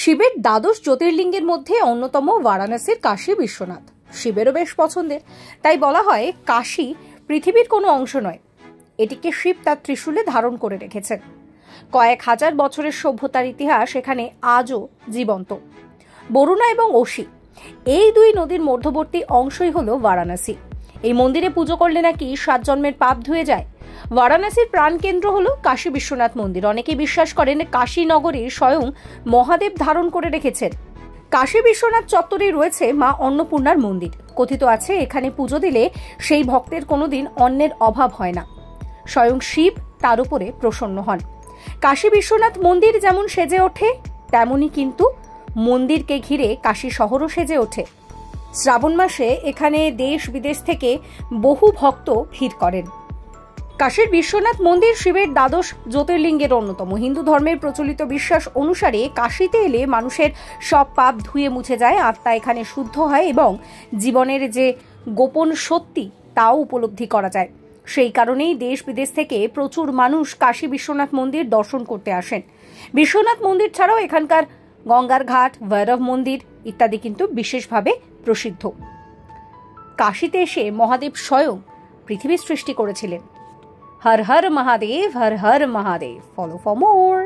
শিবের দ্বাদশ জ্যোতির্লিঙ্গের মধ্যে অন্যতম বারাণসীর কাশী বিশ্বনাথ। শিবেরও বেশ পছন্দের, তাই বলা হয় কাশী পৃথিবীর কোনো অংশ নয়, এটিকে শিব তার ত্রিশূলে ধারণ করে রেখেছেন। কয়েক হাজার বছরের সভ্যতার ইতিহাস এখানে আজও জীবন্ত। বরুণা এবং অসি এই দুই নদীর মধ্যবর্তী অংশই হলো বারাণসী। এই মন্দিরে পুজো করলে নাকি 7 জন্মের পাপ ধুয়ে যায়। বারাণসীর প্রাণকেন্দ্র হলো কাশী বিশ্বনাথ মন্দির। অনেকেই বিশ্বাস করেন কাশী নগরী স্বয়ং মহাদেব ধারণ করে রেখেছেন। কাশী বিশ্বনাথ চত্বরে রয়েছে মা অন্নপূর্ণার মন্দির। কথিত আছে এখানে পুজো দিলে সেই ভক্তের কোনোদিন অন্নের অভাব হয় না, স্বয়ং শিব তার উপরে প্রসন্ন হন। কাশী বিশ্বনাথ মন্দির যেমন সেজে ওঠে, তেমনি কিন্তু মন্দিরকে ঘিরে কাশী শহরও সেজে ওঠে। শ্রাবণ মাসে এখানে দেশ বিদেশ থেকে বহু ভক্ত ভিড় করেন। কাশীর বিশ্বনাথ মন্দির শিবের দ্বাদশ জ্যোতির্লিঙ্গের অন্যতম। হিন্দু ধর্মের প্রচলিত বিশ্বাস অনুসারে কাশীতে এলে মানুষের সব পাপ ধুয়ে মুছে যায়, আত্মা এখানে শুদ্ধ হয় এবং জীবনের যে গোপন সত্যি তাও উপলব্ধি করা যায়। সেই কারণেই দেশ বিদেশ থেকে প্রচুর মানুষ কাশী বিশ্বনাথ মন্দির দর্শন করতে আসেন। বিশ্বনাথ মন্দির ছাড়াও এখানকার গঙ্গার ঘাট, ভৈরব মন্দির ইত্যাদি কিন্তু বিশেষভাবে প্রসিদ্ধ। কাশীতে এসে মহাদেব স্বয়ং পৃথিবীর সৃষ্টি করেছিলেন। Har Har Mahadev, Har Har Mahadev. Follow for more.